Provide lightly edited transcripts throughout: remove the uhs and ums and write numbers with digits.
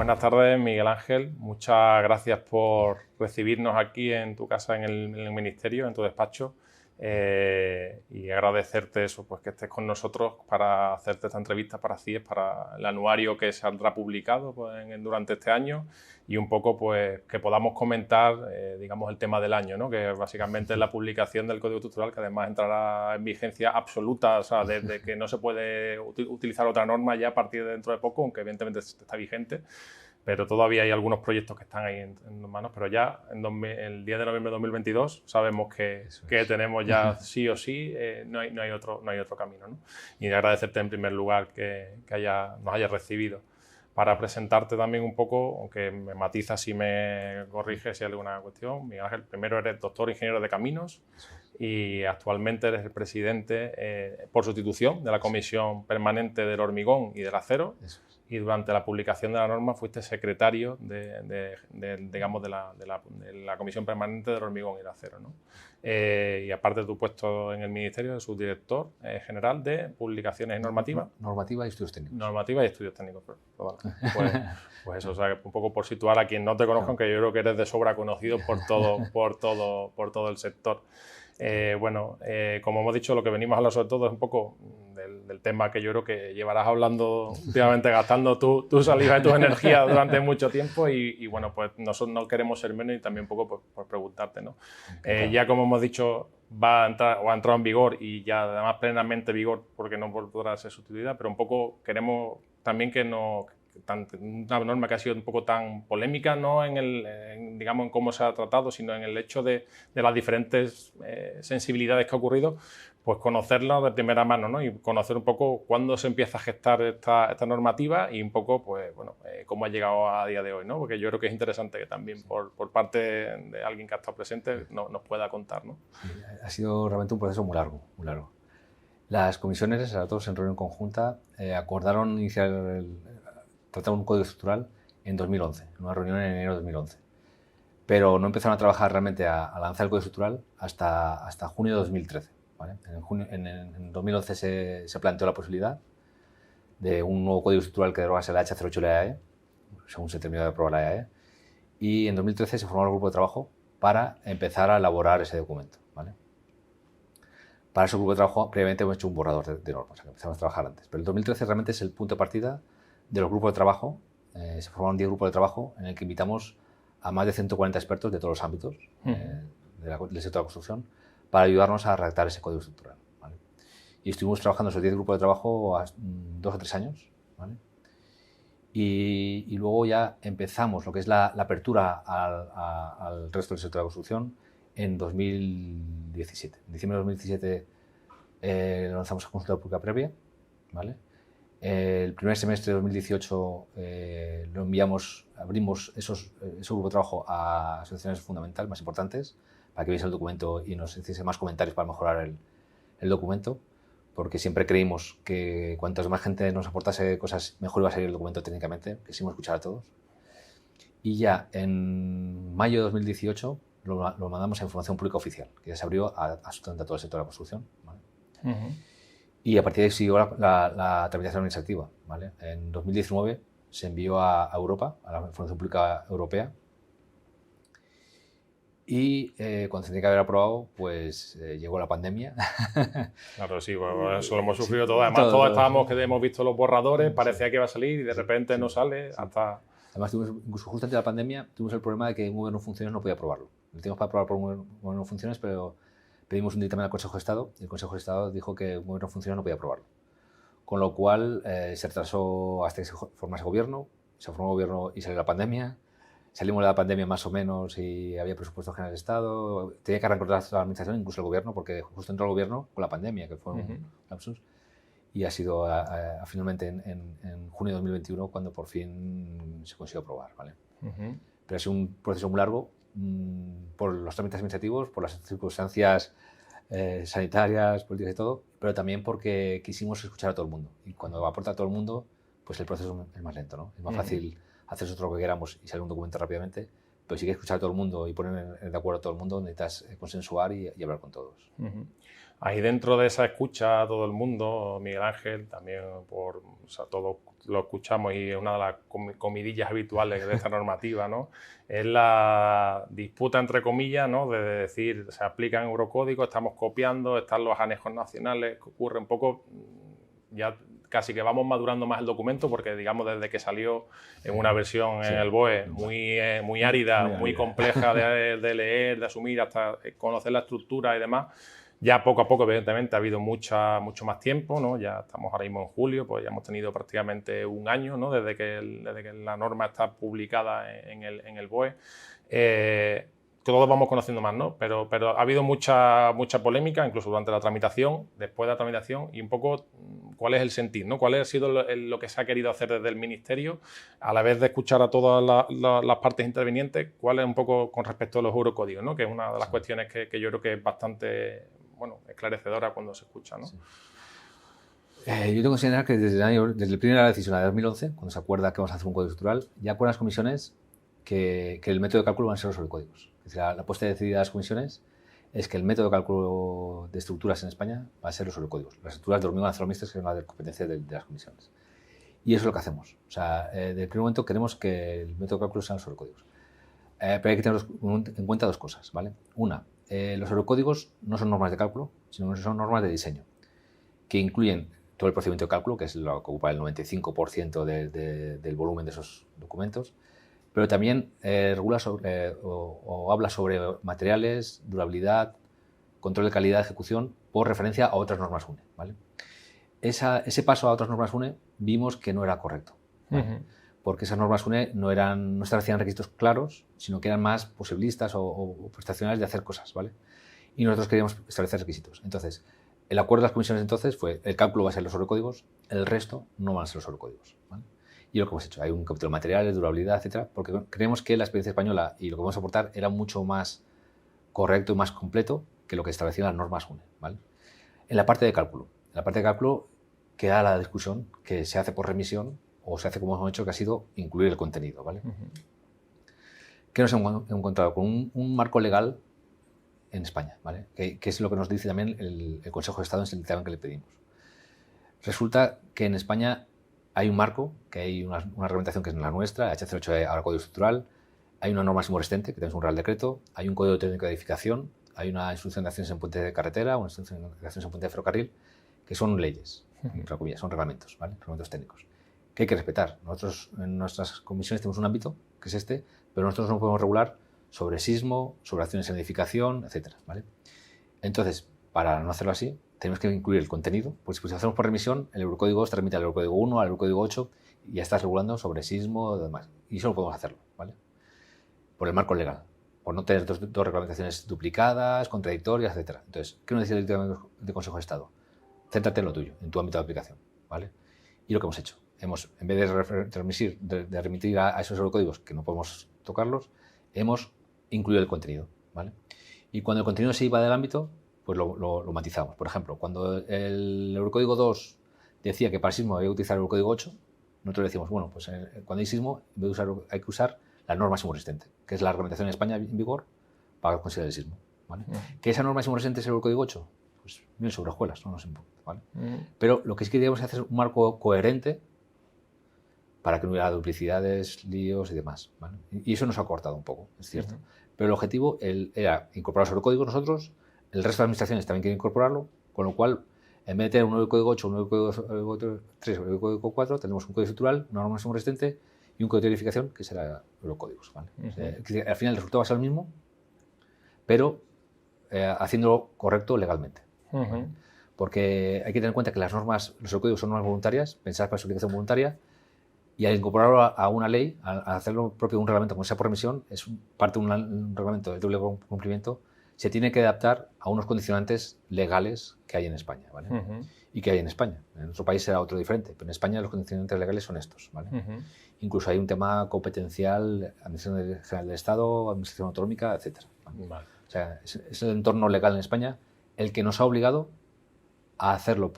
Buenas tardes, Miguel Ángel. Muchas gracias por recibirnos aquí en tu casa, en el Ministerio, en tu despacho. Y agradecerte eso, pues que estés con nosotros para hacerte esta entrevista para CIES, para el anuario que saldrá publicado pues, durante este año, y un poco pues que podamos comentar, digamos, el tema del año, ¿no? Que básicamente es la publicación del Código Estructural, que además entrará en vigencia absoluta, o sea, desde que no se puede utilizar otra norma ya a partir de dentro de poco, aunque evidentemente está vigente. Pero todavía hay algunos proyectos que están ahí en manos, pero ya el 10 de noviembre de 2022 sabemos que tenemos ya sí o sí, no hay otro camino, ¿no? Y agradecerte en primer lugar que nos hayas recibido. Para presentarte también un poco, aunque me matizas si me corriges si hay alguna cuestión, Miguel Ángel, primero eres doctor ingeniero de caminos y actualmente eres el presidente por sustitución de la Comisión Permanente del Hormigón y del Acero. Y durante la publicación de la norma fuiste secretario de la Comisión Permanente del Hormigón y del Acero, ¿no? Y aparte de tu puesto en el Ministerio, de subdirector general de Publicaciones y Normativa. Normativa y Estudios Técnicos. Normativa y Estudios Técnicos. Pues eso, o sea, un poco por situar a quien no te conozca, aunque yo creo que eres de sobra conocido por todo el sector. Como hemos dicho, lo que venimos a hablar sobre todo es un poco del tema que yo creo que llevarás hablando últimamente, gastando tu saliva y tu energía durante mucho tiempo y bueno, pues nosotros no queremos ser menos y también un poco por preguntarte, ¿no? Ya como hemos dicho, va a entrar o ha entrado en vigor y ya además plenamente vigor porque no podrá ser sustituida, pero un poco queremos también que no... una norma que ha sido un poco tan polémica, no digamos, en cómo se ha tratado, sino en el hecho de las diferentes sensibilidades que ha ocurrido, pues conocerla de primera mano, ¿no? Y conocer un poco cuándo se empieza a gestar esta normativa y un poco, pues, bueno, cómo ha llegado a día de hoy, ¿no? Porque yo creo que es interesante que también por parte de alguien que ha estado presente nos pueda contar, ¿no? Sí, ha sido realmente un proceso muy largo, muy largo. Las comisiones, todos en reunión conjunta, acordaron tratar un código estructural en 2011, en una reunión en enero de 2011. Pero no empezaron a trabajar realmente a lanzar el código estructural hasta junio de 2013. ¿Vale? En 2011 se planteó la posibilidad de un nuevo código estructural que derogase la H08 de la EAE, según se terminó de aprobar la EAE, y en 2013 se formó el grupo de trabajo para empezar a elaborar ese documento. ¿Vale? Para ese grupo de trabajo, previamente hemos hecho un borrador de normas, o sea, que empezamos a trabajar antes. Pero el 2013 realmente es el punto de partida de los grupos de trabajo. Se formaron 10 grupos de trabajo en el que invitamos a más de 140 expertos de todos los ámbitos del sector de la construcción para ayudarnos a redactar ese código estructural. ¿Vale? Y estuvimos trabajando esos 10 grupos de trabajo 2 o 3 años. ¿Vale? Y luego ya empezamos lo que es la apertura al resto del sector de la construcción en 2017. En diciembre de 2017 lanzamos la consulta pública previa. ¿Vale? El primer semestre de 2018 abrimos ese grupo de trabajo a asociaciones fundamentales más importantes para que viese el documento y nos hiciese más comentarios para mejorar el documento, porque siempre creímos que cuantas más gente nos aportase cosas, mejor iba a salir el documento técnicamente. Quisimos escuchar a todos. Y ya en mayo de 2018 lo mandamos a información pública oficial, que ya se abrió absolutamente a todo el sector de la construcción. ¿Vale? Y a partir de ahí siguió la tramitación administrativa. ¿Vale? En 2019 se envió a Europa, a la Información Pública Europea, y cuando se tenía que haber aprobado, pues llegó la pandemia. Claro, sí, bueno, eso lo hemos sufrido todo. Además, todos estábamos que hemos visto los borradores, parecía que iba a salir y de repente no sale hasta... Además, incluso justo antes de la pandemia, tuvimos el problema de que un gobierno en funciones no podía aprobarlo. Lo teníamos para aprobar por un gobierno en funciones, pero pedimos un dictamen al Consejo de Estado y el Consejo de Estado dijo que un gobierno en funciones no podía aprobarlo. Con lo cual se retrasó hasta que se formase gobierno, se formó gobierno y salió la pandemia. Salimos de la pandemia más o menos y había presupuesto general del Estado. Tenía que arrancar la administración, incluso el gobierno, porque justo entró el gobierno con la pandemia, que fue un lapsus. Y ha sido finalmente en junio de 2021 cuando por fin se consiguió aprobar. ¿Vale? Pero ha sido un proceso muy largo por los trámites administrativos, por las circunstancias sanitarias, políticas y todo, pero también porque quisimos escuchar a todo el mundo. Y cuando aporta a todo el mundo, pues el proceso es más lento, ¿no? Es más fácil hacer nosotros lo que queramos y salir un documento rápidamente, pero si quieres escuchar a todo el mundo y poner de acuerdo a todo el mundo, necesitas consensuar y hablar con todos. Ahí dentro de esa escucha a todo el mundo, Miguel Ángel, también todos lo escuchamos y es una de las comidillas habituales de esta normativa, ¿no? Es la disputa, entre comillas, ¿no? De decir, se aplican eurocódigos, estamos copiando, están los anejos nacionales, que ocurre un poco, ya casi que vamos madurando más el documento porque, digamos, desde que salió en una versión en el BOE muy árida, muy compleja de leer, de asumir, hasta conocer la estructura y demás, ya poco a poco, evidentemente, ha habido mucho más tiempo, ¿no? Ya estamos ahora mismo en julio, pues ya hemos tenido prácticamente un año, ¿no? Desde que la norma está publicada en el BOE. Todos vamos conociendo más, ¿no? Pero ha habido mucha polémica, incluso durante la tramitación, después de la tramitación, y un poco cuál es el sentir, ¿no? ¿Cuál ha sido lo que se ha querido hacer desde el Ministerio, a la vez de escuchar a todas las partes intervinientes? ¿Cuál es un poco con respecto a los eurocódigos, ¿no? Que es una de las cuestiones que yo creo que es bastante, esclarecedora cuando se escucha, ¿no? Sí. Yo tengo que considerar que desde la primera decisión de 2011, cuando se acuerda que vamos a hacer un código estructural, ya acuerdan las comisiones que el método de cálculo van a ser los sobrecódigos. Es decir, la apuesta decidida de las comisiones es que el método de cálculo de estructuras en España va a ser los sobrecódigos. Las estructuras de hormigón acero mixtas, que es una de las competencias de las comisiones. Y eso es lo que hacemos. O sea, desde el primer momento queremos que el método de cálculo sean los sobrecódigos. Pero hay que tener en cuenta dos cosas, ¿vale? Una, los sobrecódigos no son normas de cálculo, sino que son normas de diseño, que incluyen todo el procedimiento de cálculo, que es lo que ocupa el 95% del volumen de esos documentos, pero también regula o habla sobre materiales, durabilidad, control de calidad de ejecución, por referencia a otras normas UNE, ¿vale? Ese paso a otras normas UNE vimos que no era correcto, ¿vale? Porque esas normas UNE no establecían requisitos claros, sino que eran más posibilistas o prestacionales de hacer cosas, ¿vale? Y nosotros queríamos establecer requisitos. Entonces, el acuerdo de las comisiones entonces fue el cálculo va a ser los sobrecódigos, el resto no van a ser los sobrecódigos, ¿vale? Y lo que hemos hecho, hay un capítulo de materiales, durabilidad, etcétera, porque creemos que la experiencia española y lo que vamos a aportar era mucho más correcto y más completo que lo que establecían las normas UNE, ¿vale? En la parte de cálculo queda la discusión que se hace por remisión o se hace como hemos hecho, que ha sido incluir el contenido, ¿vale? ¿Qué nos hemos encontrado? Con un marco legal en España, ¿vale? Que es lo que nos dice también el Consejo de Estado en el dictamen que le pedimos. Resulta que en España hay un marco, que hay una reglamentación que es la nuestra, H08 ahora Código Estructural, hay una norma máximo resistente, que tenemos un Real Decreto, hay un Código Técnico de Edificación, hay una instrucción de acciones en puente de carretera, una instrucción de acciones en puente de ferrocarril, que son leyes, entre comillas, son reglamentos, ¿vale? Reglamentos técnicos, que hay que respetar. Nosotros en nuestras comisiones tenemos un ámbito, que es este, pero nosotros no podemos regular sobre sismo, sobre acciones en edificación, etcétera, ¿vale? Entonces, para no hacerlo así, tenemos que incluir el contenido, pues si hacemos por remisión, el Eurocódigo se remite al Eurocódigo 1, al Eurocódigo 8, y ya estás regulando sobre sismo y demás. Y eso no podemos hacerlo, ¿vale? Por el marco legal, por no tener dos reglamentaciones duplicadas, contradictorias, etcétera. Entonces, ¿qué nos dice el dictamen del Consejo de Estado? Céntrate en lo tuyo, en tu ámbito de aplicación, ¿vale? Y lo que hemos hecho, en vez de remitir a esos Eurocódigos que no podemos tocarlos, hemos incluido el contenido, ¿vale? Y cuando el contenido se iba del ámbito, pues lo matizamos. Por ejemplo, cuando el Eurocódigo 2 decía que para sismo había que utilizar el Eurocódigo 8, nosotros decimos, bueno, pues cuando hay sismo hay que usar la norma máximo resistente, que es la reglamentación en España en vigor para considerar el sismo, ¿vale? ¿Que esa norma máximo resistente es el Eurocódigo 8? Pues mil sobre hojuelas, no nos importa, ¿vale? Pero lo que sí queríamos hacer es un marco coherente para que no hubiera duplicidades, líos y demás, ¿vale? Y eso nos ha cortado un poco, es cierto. Pero el objetivo era incorporar los códigos nosotros, el resto de administraciones también quieren incorporarlo, con lo cual, en vez de tener un nuevo código 8, un nuevo código 3 o un nuevo código 4, tenemos un código estructural, una norma máximo resistente y un código de verificación que será los códigos, ¿vale? Al final el resultado va a ser el mismo, pero haciéndolo correcto legalmente, ¿vale? Porque hay que tener en cuenta que las normas, los códigos son normas voluntarias, pensadas para su aplicación voluntaria, y al incorporarlo a una ley, al hacerlo propio de un reglamento como sea por remisión, es parte de un reglamento de doble cumplimiento, se tiene que adaptar a unos condicionantes legales que hay en España, ¿vale? Y que hay en España. En otro país será otro diferente, pero en España los condicionantes legales son estos, ¿vale? Incluso hay un tema competencial, Administración General del Estado, Administración Autonómica, etc. ¿Vale? O sea, es el entorno legal en España el que nos ha obligado a hacerlo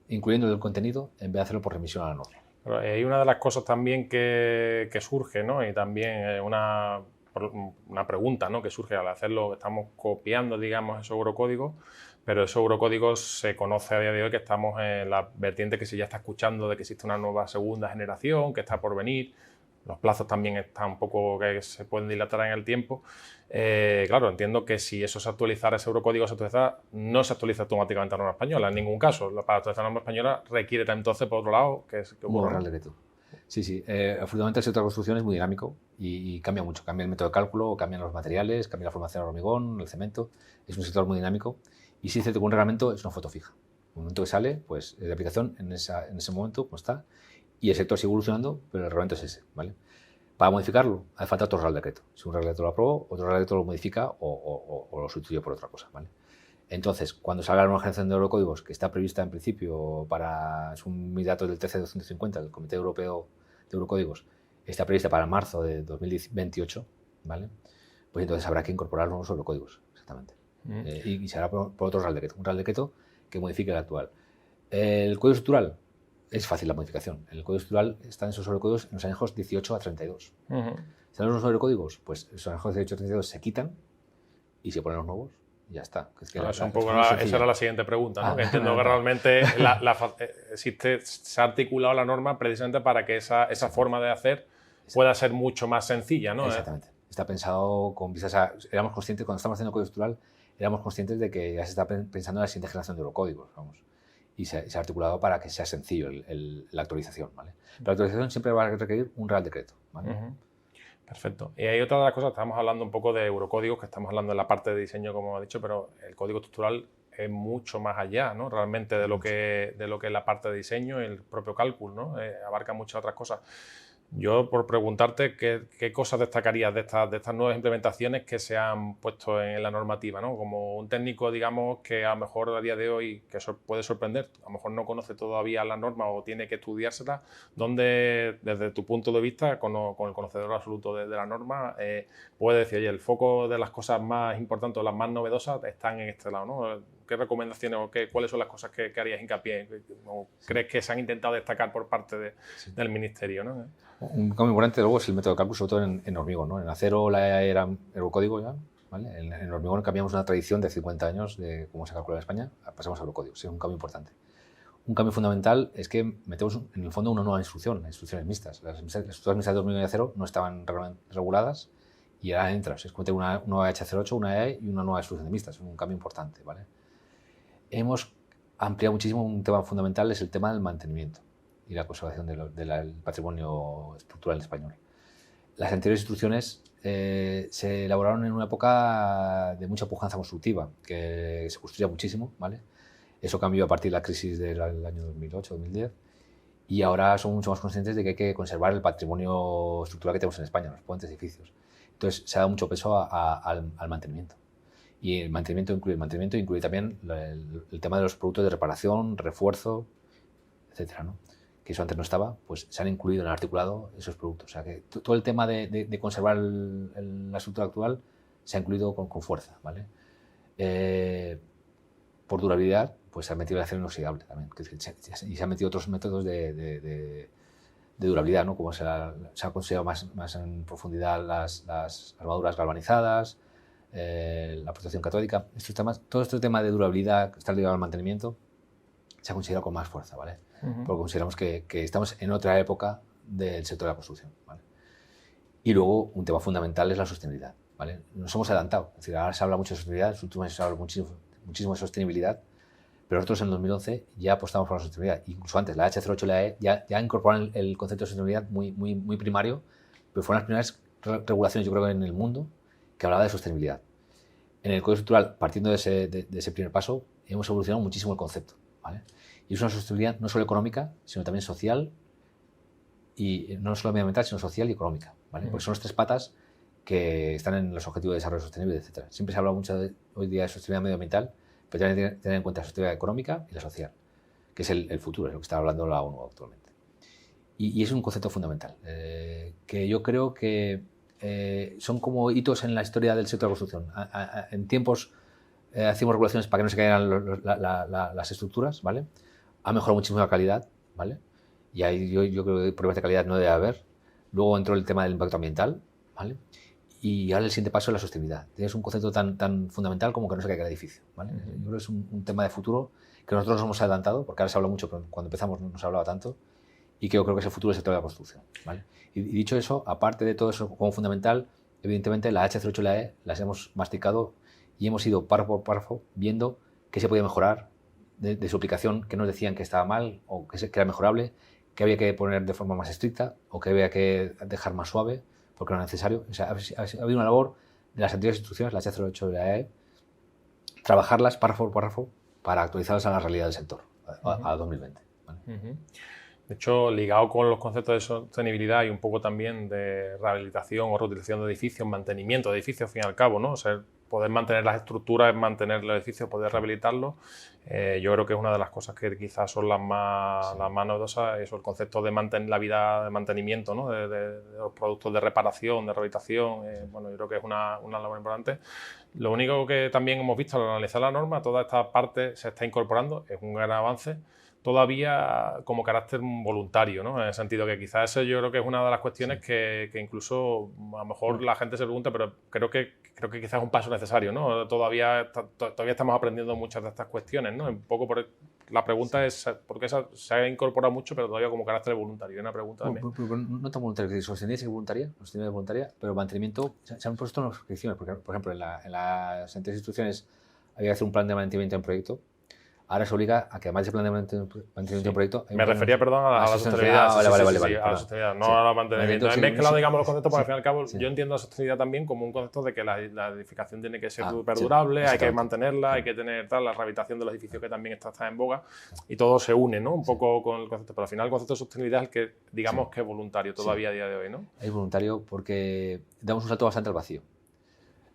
incluyendo el contenido en vez de hacerlo por remisión a la norma. Pero hay una de las cosas también que surge, ¿no? Y también una una pregunta, ¿no?, que surge al hacerlo, estamos copiando, digamos, esos eurocódigos, pero esos eurocódigos se conoce a día de hoy que estamos en la vertiente que se ya está escuchando de que existe una nueva segunda generación, que está por venir. Los plazos también están un poco que se pueden dilatar en el tiempo. Claro, entiendo que si eso se actualizara, ese eurocódigo se actualizara, no se actualiza automáticamente a la norma española, en ningún caso. Para actualizar la norma española requiere entonces, por otro lado, que un Real Decreto. Sí. Afortunadamente el sector de la construcción es muy dinámico y cambia mucho. Cambia el método de cálculo, cambian los materiales, cambia la formación del hormigón, el cemento. Es un sector muy dinámico y sí es cierto que un reglamento es una foto fija. En el momento que sale, pues de aplicación en ese momento pues está. Y el sector sigue evolucionando, pero el reglamento es ese, ¿vale? Para modificarlo, hace falta otro Real Decreto. Si un Real Decreto lo aprobó, otro Real Decreto lo modifica o lo sustituye por otra cosa, ¿vale? Entonces, cuando salga la nueva generación de eurocódigos, que está prevista en principio es un dato del 13.250 del Comité Europeo de Eurocódigos, está prevista para marzo de 2028, ¿vale? Pues entonces habrá que incorporar nuevos eurocódigos, exactamente. Y se hará por otro Real Decreto, un Real Decreto que modifique el actual. El código estructural, es fácil la modificación. El código estructural está en esos sobrecódigos en los anejos 18 a 32. ¿Están los sobrecódigos? Pues esos anejos 18 a 32 se quitan y se ponen los nuevos y ya está. Esa era la siguiente pregunta, ¿no? Que entiendo que realmente se ha articulado la norma precisamente para que esa forma de hacer pueda ser mucho más sencilla, ¿no? Exactamente. Está pensado con vistas a... Éramos conscientes, cuando estamos haciendo código estructural, éramos conscientes de que ya se está pensando en la siguiente generación de eurocódigos, vamos. Y se ha articulado para que sea sencillo la actualización, ¿vale? La actualización siempre va a requerir un Real Decreto, ¿vale? Perfecto. Y hay otra de las cosas, estamos hablando un poco de eurocódigos, que estamos hablando de la parte de diseño, como he dicho, pero el código estructural es mucho más allá, ¿no?, realmente de lo que es la parte de diseño y el propio cálculo, ¿no? Abarca muchas otras cosas. Yo, por preguntarte, ¿qué cosas destacarías de estas nuevas implementaciones que se han puesto en la normativa, ¿no? Como un técnico, digamos, que a lo mejor a día de hoy que puede sorprender, a lo mejor no conoce todavía la norma o tiene que estudiársela, ¿dónde, desde tu punto de vista, con el conocedor absoluto de la norma, puede decir, oye, el foco de las cosas más importantes o las más novedosas están en este lado, ¿no? ¿Qué recomendaciones o cuáles son las cosas que harías hincapié o crees que se han intentado destacar por parte del Ministerio, ¿no? Un cambio importante luego es el método de cálculo, sobre todo en hormigón, ¿no? En acero la era eurocódigo ya, ¿vale? En hormigón cambiamos una tradición de 50 años de cómo se calcula en España, pasamos a eurocódigo. Sí, es un cambio importante. Un cambio fundamental es que metemos en el fondo una nueva instrucciones mixtas. Las instrucciones mixtas de hormigón y acero no estaban reguladas y ahora entra. Es como tener una nueva H08, una EE y una nueva instrucción de mixtas. Es un cambio importante, ¿vale? Hemos ampliado muchísimo. Un tema fundamental es el tema del mantenimiento y la conservación del patrimonio estructural español. Las anteriores instrucciones se elaboraron en una época de mucha pujanza constructiva, que se construía muchísimo, ¿vale? Eso cambió a partir de la crisis del año 2008-2010 y ahora somos mucho más conscientes de que hay que conservar el patrimonio estructural que tenemos en España, los puentes, edificios. Entonces se ha dado mucho peso al mantenimiento. Y el mantenimiento incluye también el tema de los productos de reparación, refuerzo, etcétera, ¿no? Que eso antes no estaba, pues se han incluido en el articulado esos productos. O sea que todo el tema de conservar la estructura actual se ha incluido con fuerza, ¿vale? Por durabilidad, pues se ha metido el acero inoxidable también. Y se han metido otros métodos de durabilidad, ¿no? Como se ha considerado más en profundidad las armaduras galvanizadas, la protección catódica. Todo este tema de durabilidad que está ligado al mantenimiento se ha considerado con más fuerza, ¿vale? Porque consideramos que estamos en otra época del sector de la construcción, ¿vale? Y luego un tema fundamental es la sostenibilidad, ¿vale? Nos hemos adelantado, es decir, ahora se habla mucho de sostenibilidad, en los últimos años se habla muchísimo de sostenibilidad, pero nosotros en 2011 ya apostamos por la sostenibilidad, incluso antes, la H08 y la E ya incorporan el concepto de sostenibilidad muy primario, pero fueron las primeras regulaciones, yo creo, en el mundo que hablaba de sostenibilidad. En el Código Estructural, partiendo de ese primer paso, hemos evolucionado muchísimo el concepto, ¿vale? Y es una sostenibilidad no solo económica, sino también social, y no solo medioambiental, sino social y económica, ¿vale? Porque son las tres patas que están en los objetivos de desarrollo sostenible, etc. Siempre se habla mucho hoy día de sostenibilidad medioambiental, pero también hay que tener en cuenta la sostenibilidad económica y la social, que es el futuro, es lo que está hablando la ONU actualmente. Y es un concepto fundamental, que yo creo que son como hitos en la historia del sector de la construcción. En tiempos hacíamos regulaciones para que no se caigan las estructuras, ¿vale? Ha mejorado muchísimo la calidad, ¿vale? Y ahí yo creo que problemas de calidad no debe haber. Luego entró el tema del impacto ambiental, ¿vale? Y ahora el siguiente paso es la sostenibilidad. Es un concepto tan fundamental como que no se caiga el edificio, ¿vale? Yo creo que es un tema de futuro que nosotros nos hemos adelantado, porque ahora se habla mucho, pero cuando empezamos no se hablaba tanto, y que yo creo que es el futuro del sector de la construcción, ¿vale? Y dicho eso, aparte de todo eso como fundamental, evidentemente la H08 y la E las hemos masticado y hemos ido párrafo por párrafo viendo qué se podía mejorar de su aplicación, que nos decían que estaba mal o que era mejorable, que había que poner de forma más estricta o que había que dejar más suave porque no era necesario. O sea, ha habido una labor de las anteriores instrucciones, la H08 y la E, trabajarlas párrafo por párrafo para actualizarlas a la realidad del sector, a 2020. ¿Vale? De hecho, ligado con los conceptos de sostenibilidad y un poco también de rehabilitación o reutilización de edificios, mantenimiento de edificios, al fin y al cabo, ¿no? O sea, poder mantener las estructuras, mantener el edificio, poder rehabilitarlo, yo creo que es una de las cosas que quizás son las más novedosas, eso, el concepto de la vida de mantenimiento, ¿no? de los productos de reparación, de rehabilitación, bueno, yo creo que es una labor importante. Lo único que también hemos visto al analizar la norma, toda esta parte se está incorporando, es un gran avance, todavía como carácter voluntario, ¿no? En el sentido que quizás eso yo creo que es una de las cuestiones que incluso a lo mejor la gente se pregunta, pero creo que quizás es un paso necesario, ¿no? Todavía estamos aprendiendo muchas de estas cuestiones, ¿no? Un poco la pregunta es por qué se ha incorporado mucho, pero todavía como carácter voluntario. Es una pregunta también. No tan voluntario, sostenibilidad es voluntaria, pero el mantenimiento se han puesto en las restricciones, porque, por ejemplo, en las anteriores instrucciones había que hacer un plan de mantenimiento en proyecto. Ahora se obliga a que además del plan de mantenimiento en proyecto... Me refería, perdón, a la sostenibilidad. Vale. A la sostenibilidad, no al mantenimiento. He mezclado, digamos, los conceptos, porque al fin y al cabo yo entiendo la sostenibilidad también como un concepto de que la edificación tiene que ser perdurable, hay que mantenerla, hay que tener la rehabilitación de los edificios que también está en boga, y todo se une, ¿no? Un poco con el concepto. Pero al final el concepto de sostenibilidad es el que, digamos, que es voluntario todavía a día de hoy, ¿no? Es voluntario porque damos un salto bastante al vacío.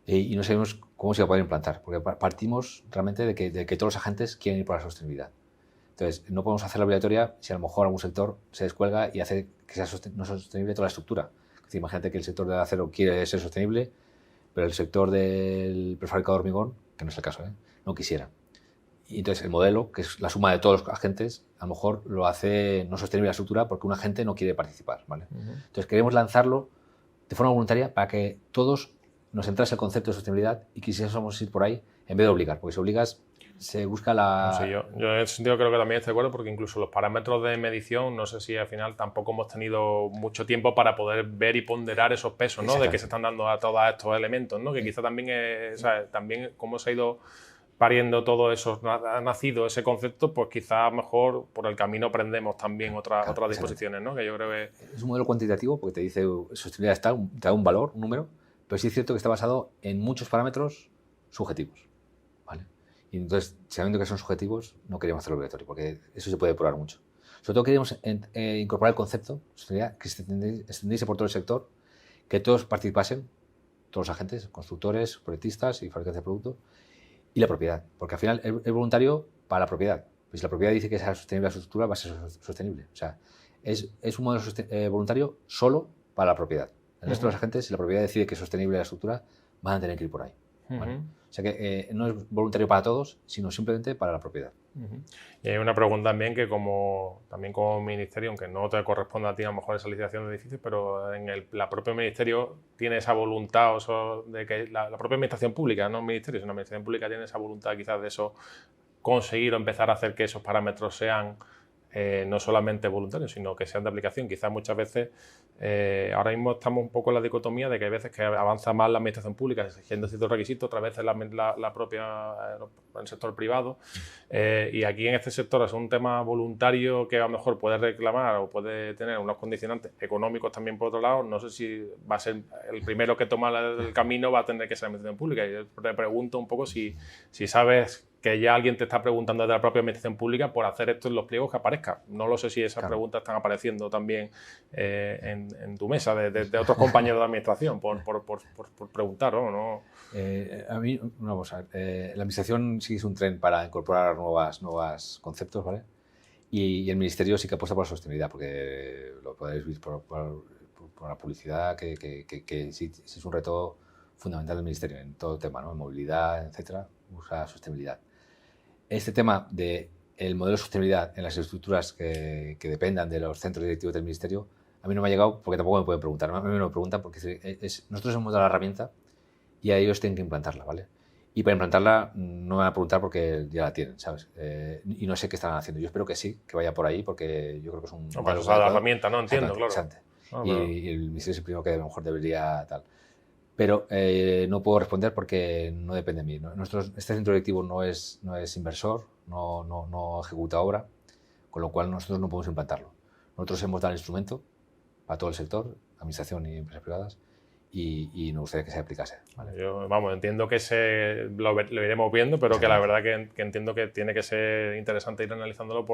Y no sabemos cómo se va a poder implantar, porque partimos realmente de que todos los agentes quieren ir por la sostenibilidad. Entonces, no podemos hacerla obligatoria si a lo mejor algún sector se descuelga y hace que sea no sostenible toda la estructura. Es decir, imagínate que el sector del acero quiere ser sostenible, pero el sector del prefabricado de hormigón, que no es el caso, no quisiera. Y entonces el modelo, que es la suma de todos los agentes, a lo mejor lo hace no sostenible la estructura porque un agente no quiere participar, ¿vale? Entonces queremos lanzarlo de forma voluntaria para que todos nos entrase el concepto de sostenibilidad y quisiéramos ir por ahí en vez de obligar, porque si obligas se busca la... No sé, yo en ese sentido creo que también estoy de acuerdo, porque incluso los parámetros de medición, no sé si al final tampoco hemos tenido mucho tiempo para poder ver y ponderar esos pesos, ¿no? De que se están dando a todos estos elementos, ¿no? Que quizá también también cómo se ha ido pariendo todo eso, ha nacido ese concepto, pues quizás mejor por el camino aprendemos también otras disposiciones, ¿no? Que yo creo que... Es un modelo cuantitativo porque te dice sostenibilidad te da un valor, un número, pero sí es cierto que está basado en muchos parámetros subjetivos, ¿vale? Y entonces, sabiendo que son subjetivos, no queríamos hacerlo obligatorio, porque eso se puede probar mucho. Sobre todo queríamos incorporar el concepto, que se extendiese por todo el sector, que todos participasen, todos los agentes, constructores, proyectistas y fabricantes de productos, y la propiedad, porque al final es voluntario para la propiedad. Pues si la propiedad dice que sea sostenible la estructura, va a ser sostenible. O sea, es un modelo voluntario solo para la propiedad. El resto de los agentes, si la propiedad decide que es sostenible la estructura, van a tener que ir por ahí, ¿vale? O sea que no es voluntario para todos, sino simplemente para la propiedad. Y hay una pregunta también que también como ministerio, aunque no te corresponde a ti a lo mejor esa licitación de edificios, pero en la propio ministerio tiene esa voluntad de que la propia administración pública, no el ministerio, sino la administración pública tiene esa voluntad quizás de eso, conseguir o empezar a hacer que esos parámetros sean no solamente voluntarios, sino que sean de aplicación. Quizás muchas veces, ahora mismo estamos un poco en la dicotomía de que hay veces que avanza más la administración pública exigiendo ciertos requisitos, otras veces la propia el sector privado, y aquí en este sector es un tema voluntario que a lo mejor puede reclamar o puede tener unos condicionantes económicos también por otro lado. No sé si va a ser el primero que toma el camino, va a tener que ser la administración pública. Y yo te pregunto un poco si sabes que ya alguien te está preguntando de la propia administración pública por hacer esto en los pliegos que aparezca. No lo sé si esas preguntas están apareciendo también en tu mesa de otros compañeros de administración por preguntar, ¿no? A mí, una cosa, la administración sí es un tren para incorporar nuevos conceptos, ¿vale? Y el ministerio sí que apuesta por la sostenibilidad, porque lo podéis ver por la publicidad, que sí es un reto fundamental del ministerio en todo tema, ¿no? En movilidad, etcétera, usa sostenibilidad. Este tema del modelo de sostenibilidad en las estructuras que dependan de los centros directivos del ministerio A mí no me ha llegado porque tampoco me pueden preguntar. A mí me lo preguntan porque nosotros hemos dado la herramienta y a ellos tienen que implantarla, ¿vale? Y para implantarla no me van a preguntar porque ya la tienen, ¿sabes? Y no sé qué están haciendo. Yo espero que sí, que vaya por ahí porque yo creo que es un... No, pues esa es la herramienta, ¿no? Entiendo, claro. No, y el ministerio es el primero que a lo mejor debería tal. Pero no puedo responder porque no depende de mí, ¿no? Este centro directivo no es inversor, no ejecuta obra, con lo cual nosotros no podemos implantarlo. Nosotros hemos dado el instrumento para todo el sector, administración y empresas privadas, y nos gustaría que se aplicase. ¿Vale? Yo, vamos, entiendo que lo iremos viendo, pero que la verdad que entiendo que tiene que ser interesante ir analizándolo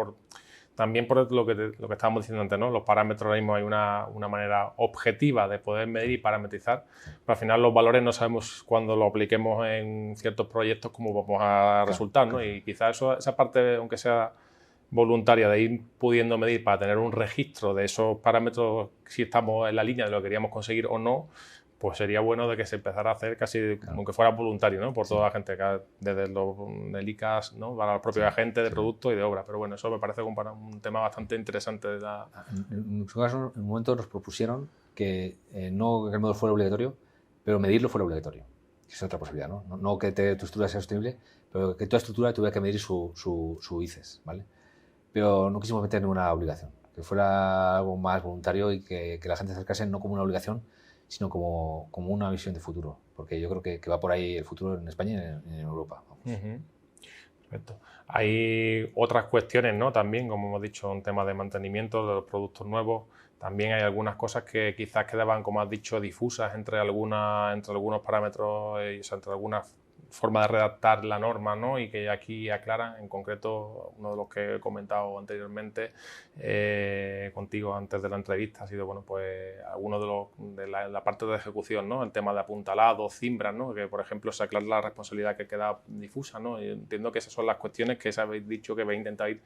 también por lo que estábamos diciendo antes, ¿no? Los parámetros, ahora mismo hay una manera objetiva de poder medir y parametrizar, pero al final los valores no sabemos cuando lo apliquemos en ciertos proyectos cómo vamos a resultar, ¿no? Y quizás esa parte, aunque sea voluntaria, de ir pudiendo medir para tener un registro de esos parámetros, si estamos en la línea de lo que queríamos conseguir o no, pues sería bueno de que se empezara a hacer casi como que fuera voluntario, ¿no? Por toda la gente, desde los del ICAS, ¿no? Para los propios agentes de producto y de obra. Pero bueno, eso me parece un tema bastante interesante. En nuestro caso, en un momento nos propusieron que no que el modelo fuera obligatorio, pero medirlo fuera obligatorio. Es otra posibilidad, ¿no? No que tu estructura sea sostenible, pero que toda estructura tuviera que medir su ICES, ¿vale? Pero no quisimos meter ninguna obligación, que fuera algo más voluntario y que la gente se acercase no como una obligación, sino como una visión de futuro, porque yo creo que va por ahí el futuro en España y en Europa. Vamos. Perfecto. Hay otras cuestiones, ¿no? También, como hemos dicho, un tema de mantenimiento de los productos nuevos. También hay algunas cosas que quizás quedaban, como has dicho, difusas entre algunos parámetros, entre algunas formas de redactar la norma, ¿no? Y que aquí aclaran, en concreto, uno de los que he comentado anteriormente contigo antes de la entrevista ha sido, bueno, pues alguno de la parte de ejecución, ¿no? El tema de apuntalados, cimbras, ¿no? Que, por ejemplo, se aclara la responsabilidad que queda difusa, ¿no? Y entiendo que esas son las cuestiones que habéis dicho que vais a intentar ir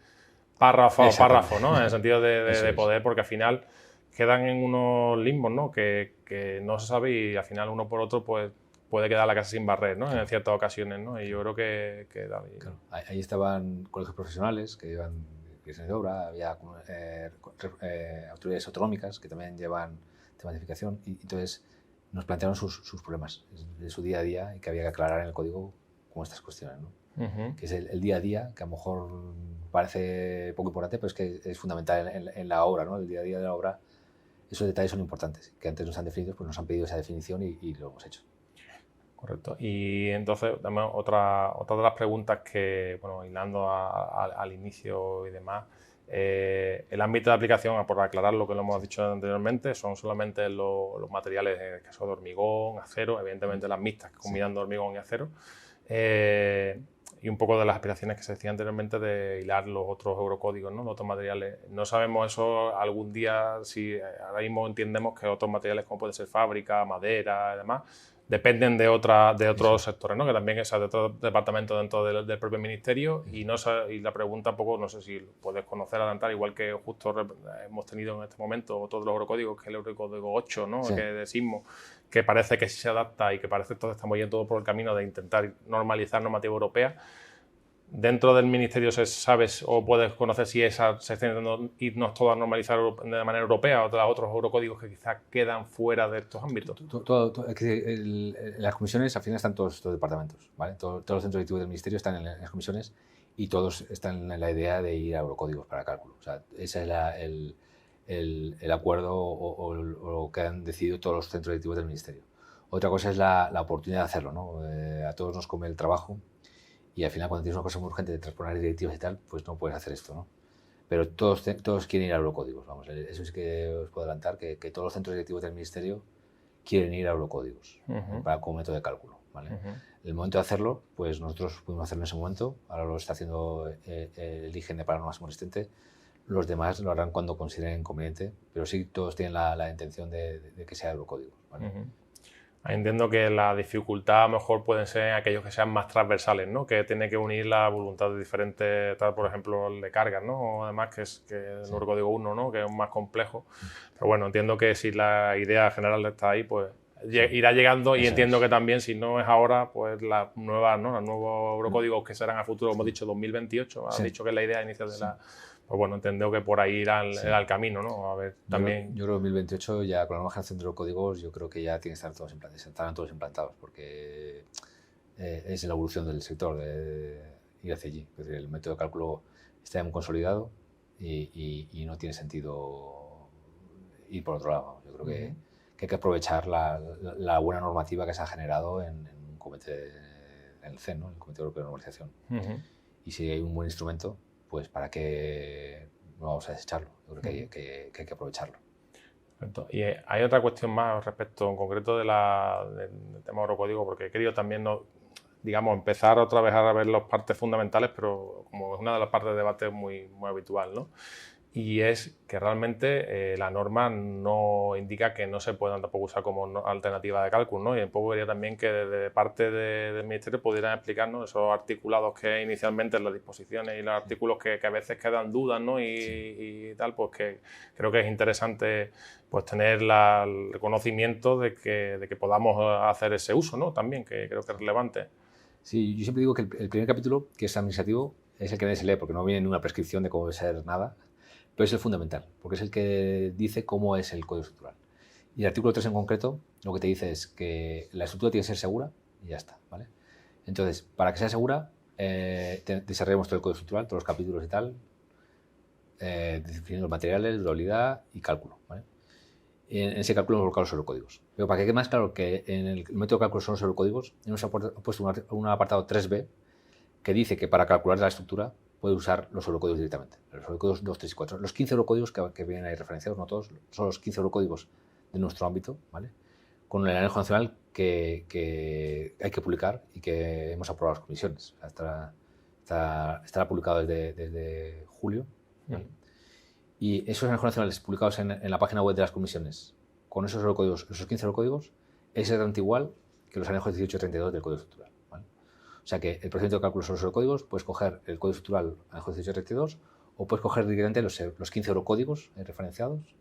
párrafo a párrafo, ¿no? En el sentido de poder, porque al final quedan en unos limbos, ¿no? Que no se sabe y al final uno por otro, pues puede quedar la casa sin barrer, ¿no? En ciertas ocasiones, ¿no? Y yo creo que claro. Ahí estaban colegios profesionales que llevan direcciones de obra, había autoridades autonómicas que también llevan temas de edificación y entonces nos plantearon sus problemas de su día a día y que había que aclarar en el código con estas cuestiones, ¿no? Que es el día a día, que a lo mejor parece poco importante, pero es que es fundamental en la obra, ¿no? El día a día de la obra, esos detalles son importantes, que antes nos han definido, pues nos han pedido esa definición y lo hemos hecho. Correcto. Y entonces, otra de las preguntas que, bueno, hilando al inicio y demás, el ámbito de aplicación, por aclarar lo que lo hemos dicho anteriormente, son solamente los materiales que son de hormigón, acero, evidentemente las mixtas combinando hormigón y acero, y un poco de las aspiraciones que se decía anteriormente de hilar los otros eurocódigos, ¿no? Los otros materiales. No sabemos eso algún día, si ahora mismo entendemos que otros materiales como puede ser fábrica, madera y demás, dependen de otros sectores, ¿no? Que también es de otros departamentos dentro del propio ministerio y la pregunta un poco, no sé si lo puedes conocer, adelantar, igual que justo hemos tenido en este momento todos los eurocódigos, que es el eurocódigo 8, ¿no? Que de Sismo, que parece que sí se adapta y que parece que todos estamos yendo todo por el camino de intentar normalizar normativa europea. ¿Dentro del ministerio sabes o puedes conocer si se está intentando irnos todos a normalizar de manera europea o otros eurocódigos que quizás quedan fuera de estos ámbitos? Las comisiones al final están todos estos departamentos, ¿vale? Todos los centros directivos del ministerio están en las comisiones y todos están en la idea de ir a eurocódigos para cálculo. O sea, ese es el acuerdo o lo que han decidido todos los centros directivos del ministerio. Otra cosa es la oportunidad de hacerlo, ¿no? A todos nos come el trabajo. Y al final, cuando tienes una cosa muy urgente de transponer directivas y tal, pues no puedes hacer esto, ¿no? Pero todos quieren ir a eurocódigos, vamos. Eso es que os puedo adelantar, que todos los centros directivos del ministerio quieren ir a eurocódigos como método de cálculo, ¿vale? El momento de hacerlo, pues nosotros pudimos hacerlo en ese momento, ahora lo está haciendo el IGN para lo máximo resistente, los demás lo harán cuando consideren conveniente, pero sí todos tienen la intención de que sea eurocódigos, ¿vale? Entiendo que la dificultad a lo mejor pueden ser aquellos que sean más transversales, ¿no? Que tiene que unir la voluntad de diferentes, tal, por ejemplo, el de cargas, ¿no? O además que es el eurocódigo 1, ¿no? Que es más complejo. Pero bueno, entiendo que si la idea general está ahí, pues irá llegando y entiendo que también, si no es ahora, pues las nuevas, ¿no? Los nuevos eurocódigos que serán a futuro, hemos dicho 2028, has dicho que es la idea inicial de la... pues bueno, entiendo que por ahí era el camino, ¿no? A ver, también... Yo creo que en 2028 ya con la nueva generación de los códigos yo creo que ya tienen que estarán todos implantados porque es la evolución del sector de ir hacia allí. Es decir, el método de cálculo está muy consolidado y no tiene sentido ir por otro lado. Yo creo que hay que aprovechar la buena normativa que se ha generado en un comité, en el CEN, ¿no? En el Comité Europeo de Normalización. Y si hay un buen instrumento, pues ¿para qué no vamos a desecharlo? Yo creo que hay que aprovecharlo. Perfecto. Y hay otra cuestión más respecto en concreto del tema eurocódigo, porque he querido también, digamos, empezar otra vez a ver las partes fundamentales, pero como es una de las partes de debate muy, muy habitual, ¿no? Y es que realmente la norma no indica que no se puedan tampoco usar como alternativa de cálculo, ¿no? Y un poco quería también que de parte del Ministerio pudieran explicarnos esos articulados que inicialmente en las disposiciones y los artículos que a veces quedan dudas, ¿no? Y tal, pues que creo que es interesante pues tener el conocimiento de que podamos hacer ese uso, ¿no? También, que creo que es relevante. Sí, yo siempre digo que el primer capítulo, que es administrativo, es el que nadie se lee porque no viene ninguna prescripción de cómo debe ser nada. Pero es el fundamental, porque es el que dice cómo es el código estructural. Y el artículo 3 en concreto lo que te dice es que la estructura tiene que ser segura y ya está, ¿vale? Entonces, para que sea segura, desarrollamos todo el código estructural, todos los capítulos y tal, definiendo los materiales, durabilidad y cálculo, ¿vale? En ese cálculo hemos colocado los sobrecódigos. Pero para que quede más claro que en el método de cálculo son los sobrecódigos, hemos puesto un apartado 3b que dice que para calcular la estructura puede usar los eurocódigos directamente. Los eurocódigos 2, 3 y 4. Los 15 eurocódigos que vienen ahí referenciados, no todos, son los 15 eurocódigos de nuestro ámbito, ¿vale? Con el anejo nacional que hay que publicar y que hemos aprobado las comisiones. Estará publicado desde julio. ¿Vale? Y esos anejos nacionales publicados en la página web de las comisiones, con esos eurocódigos, esos 15 eurocódigos, es exactamente igual que los anejos 18 y 32 del código estructural. O sea que el procedimiento de cálculo son los eurocódigos, puedes coger el código estructural anejo 1832 o puedes coger directamente los 15 eurocódigos referenciados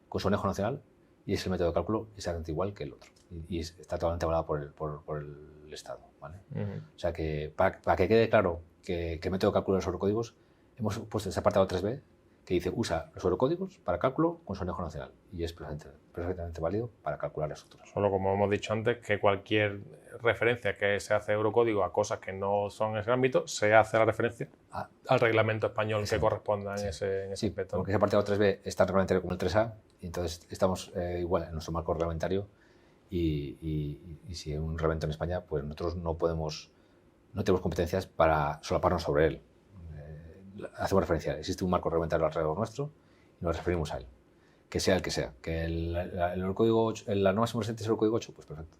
con su anejo nacional y es el método de cálculo exactamente igual que el otro. Y está totalmente avalado por el Estado, ¿vale? O sea que para que quede claro que el método de cálculo de los eurocódigos, hemos puesto ese apartado 3b que dice usa los eurocódigos para cálculo con su anejo nacional y es perfectamente válido para calcular las estructuras. Solo como hemos dicho antes, que cualquier referencia que se hace a eurocódigo a cosas que no son en ese ámbito, se hace la referencia al reglamento español que corresponda en ese aspecto. Porque ese apartado 3b es tan reglamentario como el 3a y entonces estamos igual en nuestro marco reglamentario y si hay un reglamento en España, pues nosotros no tenemos competencias para solaparnos sobre él. Hacemos referencia, existe un marco reglamentario alrededor nuestro y nos referimos a él, que sea el que sea. Que el código 8, la norma máximo resistente es el código 8, pues perfecto.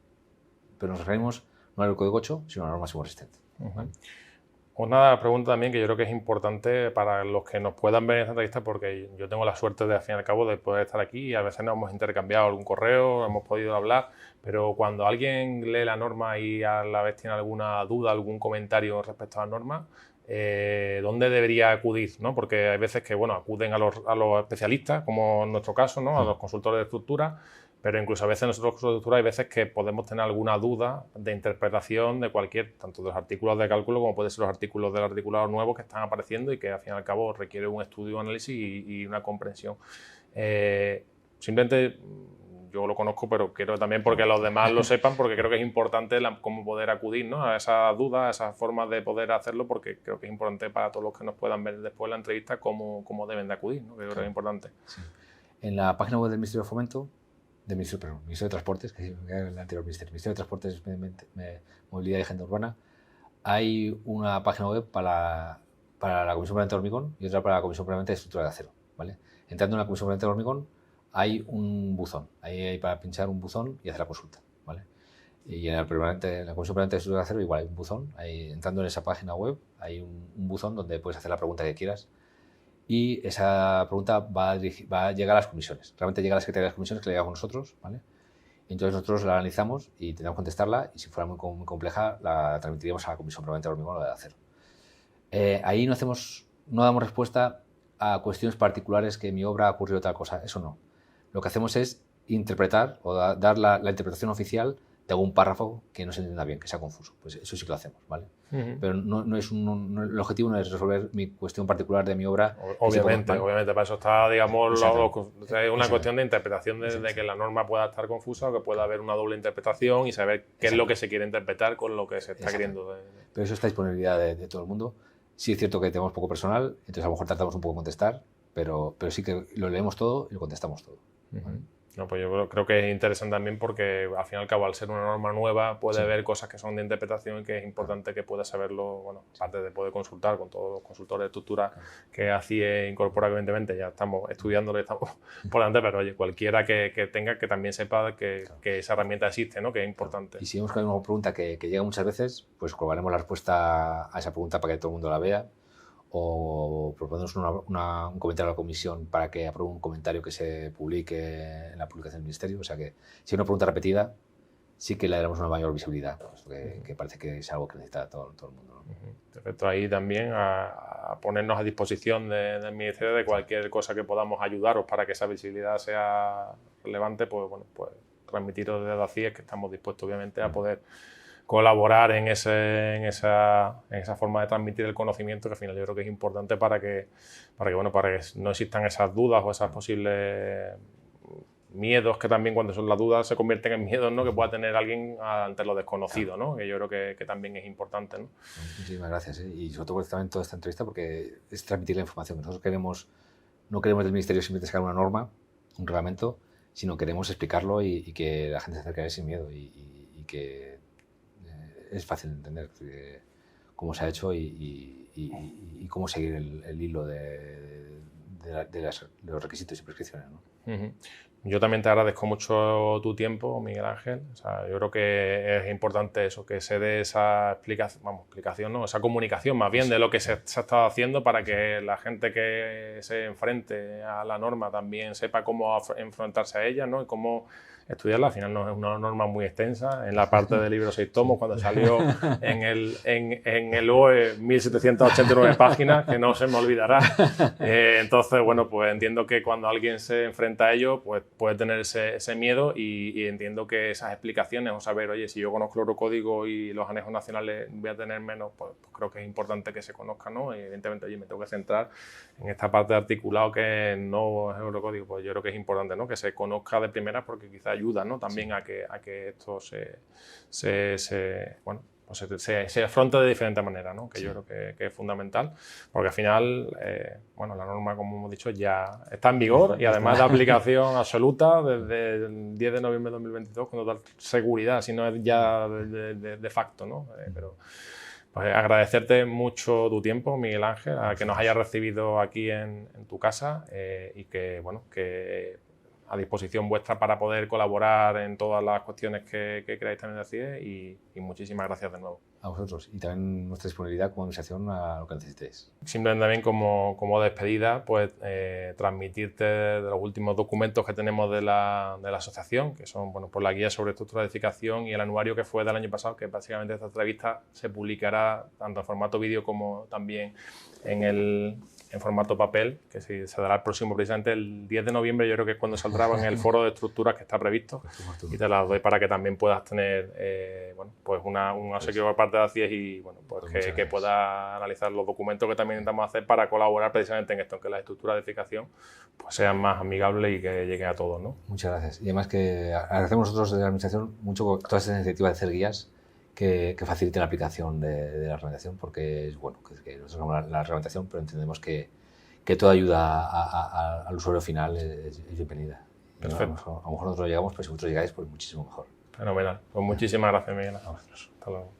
Pero nos referimos no al código 8, sino a la norma máximo resistente. ¿Vale? Una pregunta también que yo creo que es importante para los que nos puedan ver en esta entrevista, porque yo tengo la suerte de, al fin y al cabo, de poder estar aquí y a veces nos hemos intercambiado algún correo, hemos podido hablar, pero cuando alguien lee la norma y a la vez tiene alguna duda, algún comentario respecto a la norma, ¿dónde debería acudir? ¿No? Porque hay veces que acuden a los especialistas, como en nuestro caso, ¿no? A los consultores de estructura, pero incluso a veces nosotros consultores de estructura hay veces que podemos tener alguna duda de interpretación de tanto de los artículos de cálculo como puede ser los artículos del articulado nuevo que están apareciendo y que al fin y al cabo requiere un estudio, análisis y una comprensión. Simplemente yo lo conozco, pero quiero también porque los demás lo sepan, porque creo que es importante cómo poder acudir, ¿no? A esas dudas, a esas formas de poder hacerlo, porque creo que es importante para todos los que nos puedan ver después de la entrevista cómo deben de acudir, ¿no? Que creo que es importante. Sí. En la página web del Ministerio de Fomento, Ministerio de Transportes, que es el anterior Ministerio de Transportes, Movilidad y Agenda Urbana, hay una página web para la Comisión Permanente de Hormigón y otra para la Comisión Permanente de Estructura de Acero, ¿vale? Entrando en la Comisión Permanente de Hormigón, hay un buzón, ahí hay para pinchar un buzón y hacer la consulta, ¿vale? Y en la Comisión Permanente de Estructura de Acero igual hay un buzón, entrando en esa página web hay un buzón donde puedes hacer la pregunta que quieras y esa pregunta va a llegar a las comisiones. Realmente llega a la Secretaría de las Comisiones, que le llegamos nosotros, ¿vale? Y entonces nosotros la analizamos y tendremos que contestarla y si fuera muy compleja la transmitiríamos a la Comisión Permanente de Hormigón o de Acero. Ahí no damos respuesta a cuestiones particulares que en mi obra ha ocurrido tal cosa, eso no. Lo que hacemos es interpretar o dar la interpretación oficial tengo un párrafo que no se entienda bien, que sea confuso. Pues eso sí que lo hacemos, ¿vale? Pero el objetivo no es resolver mi cuestión particular de mi obra. Obviamente, para eso está, digamos, es una Exacto. cuestión de interpretación de que la norma pueda estar confusa o que pueda haber una doble interpretación y saber qué es lo que se quiere interpretar con lo que se está queriendo. Pero eso está a disponibilidad de todo el mundo. Sí es cierto que tenemos poco personal, entonces a lo mejor tardamos un poco en contestar, pero sí que lo leemos todo y lo contestamos todo. ¿Vale? No, pues yo creo que es interesante también porque al fin y al cabo, al ser una norma nueva, puede haber cosas que son de interpretación y que es importante que pueda saberlo, bueno, aparte de poder consultar con todos los consultores de estructura que ACIE incorpora, evidentemente, ya estamos estudiándolo y estamos por delante, pero oye, cualquiera que tenga, que también sepa que esa herramienta existe, ¿no? Que es importante. Y si vemos que hay una pregunta que llega muchas veces, pues colgaremos la respuesta a esa pregunta para que todo el mundo la vea, o proponemos un comentario a la comisión para que apruebe un comentario que se publique en la publicación del Ministerio. O sea que si hay una pregunta repetida, sí que le daremos una mayor visibilidad, puesto que parece que es algo que necesita todo el mundo, ¿no? Perfecto, ahí también a ponernos a disposición del Ministerio de cualquier cosa que podamos ayudaros para que esa visibilidad sea relevante, pues bueno, pues transmitiros desde ACIE que estamos dispuestos obviamente a poder colaborar en esa forma de transmitir el conocimiento, que al final yo creo que es importante para que no existan esas dudas o esas posibles miedos que también cuando son las dudas se convierten en miedos, ¿no? Que pueda tener alguien ante lo desconocido, ¿no? Que yo creo que también es importante, ¿no? Muchísimas gracias, ¿eh? Y sobre todo también toda esta entrevista porque es transmitir la información. Nosotros no queremos del Ministerio simplemente sacar una norma, un reglamento, sino queremos explicarlo y que la gente se acerque a él sin miedo y que es fácil de entender cómo se ha hecho y cómo seguir el hilo de los requisitos y prescripciones, ¿no? Yo también te agradezco mucho tu tiempo, Miguel Ángel. O sea, yo creo que es importante eso, que se dé esa explicación, ¿no? Esa comunicación más bien de lo que se ha estado haciendo para que la gente que se enfrente a la norma también sepa cómo enfrentarse a ella, ¿no? Y cómo estudiarla. Al final no es una norma muy extensa. En la parte del libro 6 tomos, cuando salió en el OE 1789 páginas, que no se me olvidará. Entonces, bueno, pues entiendo que cuando alguien se enfrenta a ello, pues puede tener ese miedo y entiendo que esas explicaciones o saber, oye, si yo conozco el eurocódigo y los anejos nacionales voy a tener menos, pues creo que es importante que se conozcan, ¿no? Y evidentemente, oye, me tengo que centrar en esta parte de articulado que no es eurocódigo, pues yo creo que es importante, ¿no? Que se conozca de primera porque quizá ayuda, ¿no? También a que esto se afronte de diferente manera, ¿no? Que yo creo que es fundamental, porque al final, la norma, como hemos dicho, ya está en vigor y además de aplicación absoluta desde el 10 de noviembre de 2022 con total seguridad, si no es ya de facto, ¿no? Pero pues agradecerte mucho tu tiempo, Miguel Ángel, a que nos hayas recibido aquí en tu casa y que a disposición vuestra para poder colaborar en todas las cuestiones que queráis también decir y muchísimas gracias de nuevo. A vosotros y también nuestra disponibilidad como administración a lo que necesitéis. Simplemente también como despedida, pues transmitirte de los últimos documentos que tenemos de la asociación, que son pues la guía sobre estructura de edificación y el anuario que fue del año pasado, que básicamente esta entrevista se publicará tanto en formato vídeo como también en formato papel, que se dará el próximo, precisamente el 10 de noviembre, yo creo que es cuando saldrá en el foro de estructuras que está previsto, y te las doy para que también puedas tener pues un obsequio por parte de ACIES y que puedas analizar los documentos que también intentamos hacer para colaborar precisamente en esto, en que las estructuras de edificación pues sean más amigables y que lleguen a todos, ¿no? Muchas gracias. Y además que agradecemos nosotros de la administración mucho toda esta iniciativa de hacer guías que faciliten la aplicación de la reglamentación, porque es bueno que nosotros hagamos la reglamentación, pero entendemos que toda ayuda al usuario final es bienvenida. Perfecto. A lo mejor nosotros llegamos, pero si vosotros llegáis, pues muchísimo mejor. Fenomenal. Pues muchísimas gracias, Miguel. Hasta luego.